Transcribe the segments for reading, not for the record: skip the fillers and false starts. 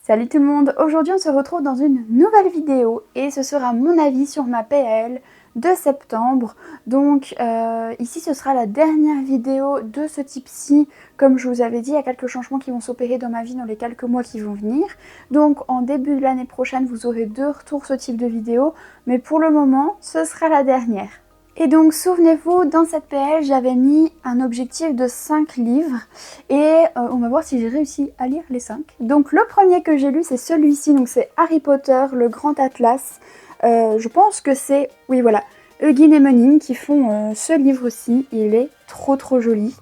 Salut tout le monde, aujourd'hui on se retrouve dans une nouvelle vidéo et ce sera mon avis sur ma PL de septembre. Donc ici ce sera la dernière vidéo de ce type-ci. Comme je vous avais dit, il y a quelques changements qui vont s'opérer dans ma vie dans les quelques mois qui vont venir. Donc en début de l'année prochaine vous aurez de retour ce type de vidéo, mais pour le moment ce sera la dernière. Et donc souvenez-vous, dans cette PL, j'avais mis un objectif de 5 livres et on va voir si j'ai réussi à lire les 5. Donc le premier que j'ai lu c'est celui-ci, donc c'est Harry Potter, le Grand Atlas. Je pense que c'est, oui voilà, Hugin et Menin qui font ce livre-ci, il est trop joli.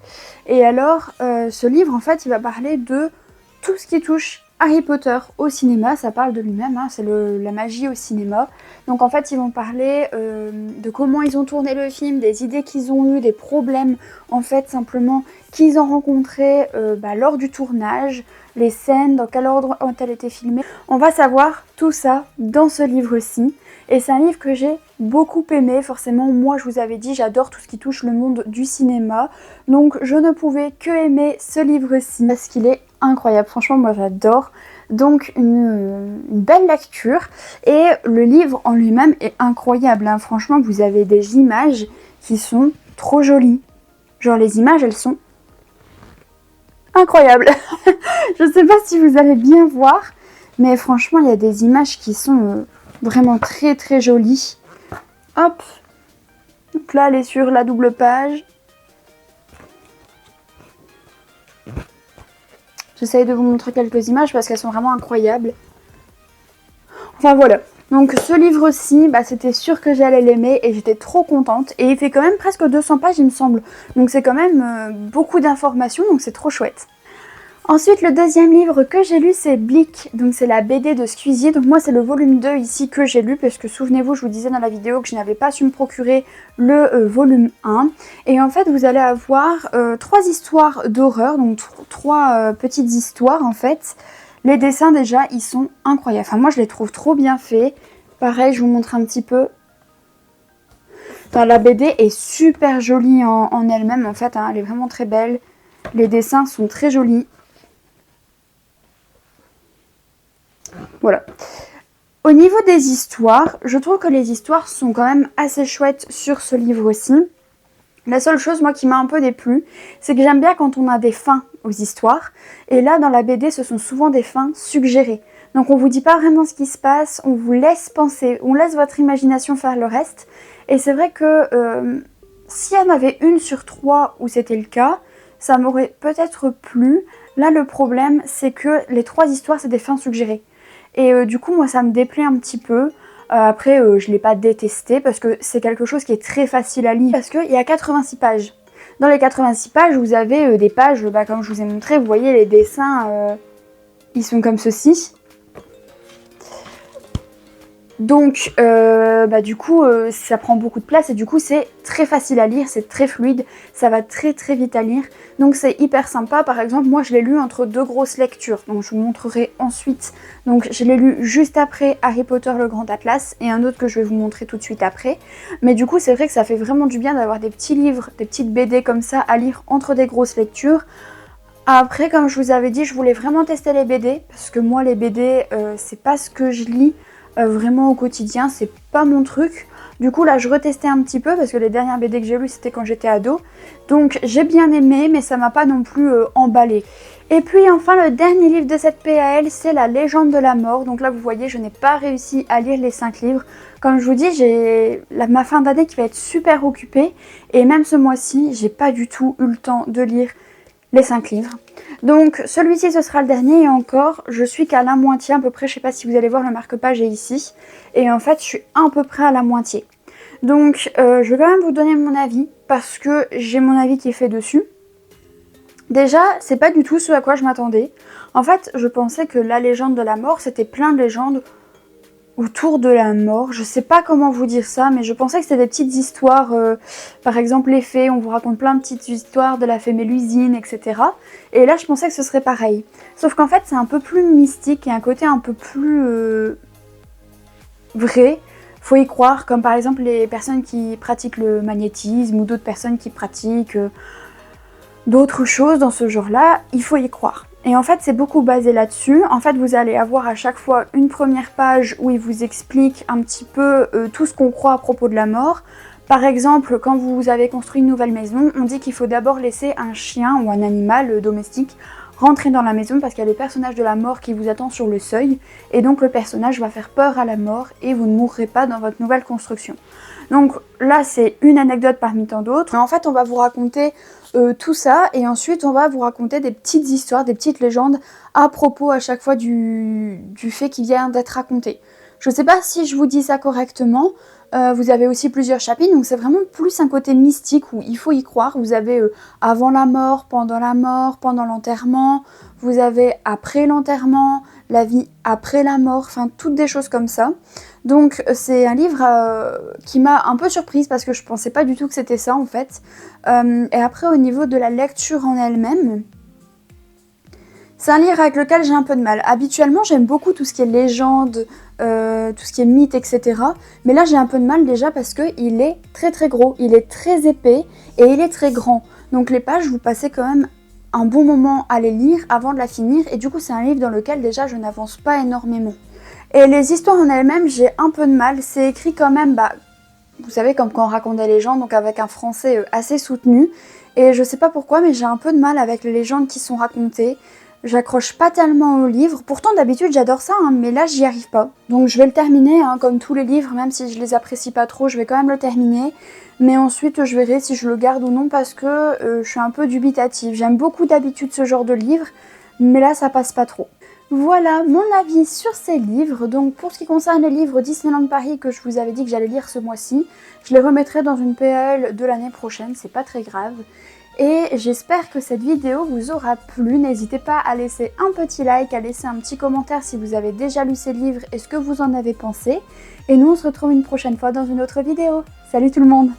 Et alors ce livre en fait il va parler de tout ce qui touche Harry Potter au cinéma, ça parle de lui-même, hein, c'est la magie au cinéma. Donc en fait ils vont parler de comment ils ont tourné le film, des idées qu'ils ont eues, des problèmes en fait simplement qu'ils ont rencontrés lors du tournage, les scènes, dans quel ordre ont-elles été filmées. On va savoir tout ça dans ce livre-ci. Et c'est un livre que j'ai beaucoup aimé, forcément moi je vous avais dit j'adore tout ce qui touche le monde du cinéma. Donc je ne pouvais que aimer ce livre-ci parce qu'il est incroyable, franchement moi j'adore. Donc une belle lecture et le livre en lui-même est incroyable, hein. Franchement vous avez des images qui sont trop jolies. Genre les images elles sont incroyables. Je sais pas si vous allez bien voir, mais franchement il y a des images qui sont vraiment très jolies. Hop, donc là elle est sur la double page. J'essaye de vous montrer quelques images parce qu'elles sont vraiment incroyables. Enfin voilà, donc ce livre-ci, c'était sûr que j'allais l'aimer et j'étais trop contente. Et il fait quand même presque 200 pages il me semble. Donc c'est quand même beaucoup d'informations, donc c'est trop chouette. Ensuite, le deuxième livre que j'ai lu, c'est Bleak, donc c'est la BD de Squeezie. Donc moi, c'est le volume 2 ici que j'ai lu, parce que souvenez-vous, je vous disais dans la vidéo que je n'avais pas su me procurer le volume 1. Et en fait, vous allez avoir 3 histoires d'horreur, donc 3 petites histoires en fait. Les dessins déjà, ils sont incroyables. Enfin, moi, je les trouve trop bien faits. Pareil, je vous montre un petit peu. Enfin, la BD est super jolie en elle-même, en fait, hein, elle est vraiment très belle. Les dessins sont très jolis. Voilà. Au niveau des histoires, je trouve que les histoires sont quand même assez chouettes sur ce livre-ci. La seule chose, moi, qui m'a un peu déplu, c'est que j'aime bien quand on a des fins aux histoires. Et là, dans la BD, ce sont souvent des fins suggérées. Donc on vous dit pas vraiment ce qui se passe, on vous laisse penser, on laisse votre imagination faire le reste. Et c'est vrai que s'il y en avait une sur 3 où c'était le cas, ça m'aurait peut-être plu. Là, le problème, c'est que les 3 histoires, c'est des fins suggérées. Et du coup, moi, ça me déplaît un petit peu. Après, je ne l'ai pas détesté parce que c'est quelque chose qui est très facile à lire. Parce qu'il y a 86 pages. Dans les 86 pages, vous avez des pages, comme je vous ai montré, vous voyez les dessins, ils sont comme ceci. Donc, du coup, ça prend beaucoup de place et du coup, c'est très facile à lire, c'est très fluide, ça va très vite à lire. Donc, c'est hyper sympa. Par exemple, moi, je l'ai lu entre 2 grosses lectures. Donc, je vous montrerai ensuite. Donc, je l'ai lu juste après Harry Potter, le Grand Atlas et un autre que je vais vous montrer tout de suite après. Mais du coup, c'est vrai que ça fait vraiment du bien d'avoir des petits livres, des petites BD comme ça à lire entre des grosses lectures. Après, comme je vous avais dit, je voulais vraiment tester les BD parce que moi, les BD, c'est pas ce que je lis. Vraiment au quotidien, c'est pas mon truc. Du coup là je retestais un petit peu parce que les dernières BD que j'ai lues c'était quand j'étais ado. Donc j'ai bien aimé mais ça m'a pas non plus emballé. Et puis enfin le dernier livre de cette PAL c'est La Légende de la Mort. Donc là vous voyez je n'ai pas réussi à lire les 5 livres. Comme je vous dis j'ai ma fin d'année qui va être super occupée. Et même ce mois-ci j'ai pas du tout eu le temps de lire les 5 livres. Donc celui-ci ce sera le dernier et encore je suis qu'à la moitié à peu près, je sais pas si vous allez voir le marque-page est ici et en fait je suis à peu près à la moitié. Donc je vais quand même vous donner mon avis parce que j'ai mon avis qui est fait dessus. Déjà c'est pas du tout ce à quoi je m'attendais. En fait je pensais que La Légende de la Mort c'était plein de légendes autour de la mort, je sais pas comment vous dire ça, mais je pensais que c'était des petites histoires, par exemple les fées, on vous raconte plein de petites histoires de la fée Mélusine, etc. Et là je pensais que ce serait pareil. Sauf qu'en fait c'est un peu plus mystique et un côté un peu plus vrai, faut y croire, comme par exemple les personnes qui pratiquent le magnétisme ou d'autres personnes qui pratiquent d'autres choses dans ce genre-là, il faut y croire. Et en fait, c'est beaucoup basé là-dessus. En fait, vous allez avoir à chaque fois une première page où il vous explique un petit peu tout ce qu'on croit à propos de la mort. Par exemple, quand vous avez construit une nouvelle maison, on dit qu'il faut d'abord laisser un chien ou un animal domestique rentrer dans la maison parce qu'il y a le personnage de la mort qui vous attend sur le seuil. Et donc le personnage va faire peur à la mort et vous ne mourrez pas dans votre nouvelle construction. Donc là, c'est une anecdote parmi tant d'autres. En fait, on va vous raconter tout ça et ensuite on va vous raconter des petites histoires, des petites légendes à propos à chaque fois du fait qui vient d'être raconté. Je ne sais pas si je vous dis ça correctement. Vous avez aussi plusieurs chapitres, donc c'est vraiment plus un côté mystique où il faut y croire. Vous avez avant la mort, pendant l'enterrement, vous avez après l'enterrement, la vie après la mort, enfin toutes des choses comme ça. Donc c'est un livre qui m'a un peu surprise parce que je pensais pas du tout que c'était ça en fait. Et après au niveau de la lecture en elle-même, c'est un livre avec lequel j'ai un peu de mal. Habituellement, j'aime beaucoup tout ce qui est légende, tout ce qui est mythe, etc. Mais là, j'ai un peu de mal déjà parce qu'il est très très gros, il est très épais et il est très grand. Donc les pages, vous passez quand même un bon moment à les lire avant de la finir. Et du coup, c'est un livre dans lequel déjà je n'avance pas énormément. Et les histoires en elles-mêmes, j'ai un peu de mal. C'est écrit quand même, vous savez, comme quand on raconte des légendes, donc avec un français assez soutenu. Et je sais pas pourquoi, mais j'ai un peu de mal avec les légendes qui sont racontées. J'accroche pas tellement au livre, pourtant d'habitude j'adore ça, hein, mais là j'y arrive pas. Donc je vais le terminer, hein, comme tous les livres, même si je les apprécie pas trop, je vais quand même le terminer. Mais ensuite je verrai si je le garde ou non parce que je suis un peu dubitative. J'aime beaucoup d'habitude ce genre de livre, mais là ça passe pas trop. Voilà mon avis sur ces livres. Donc pour ce qui concerne les livres Disneyland Paris que je vous avais dit que j'allais lire ce mois-ci, je les remettrai dans une PL de l'année prochaine, c'est pas très grave. Et j'espère que cette vidéo vous aura plu. N'hésitez pas à laisser un petit like, à laisser un petit commentaire si vous avez déjà lu ces livres et ce que vous en avez pensé. Et nous on se retrouve une prochaine fois dans une autre vidéo. Salut tout le monde!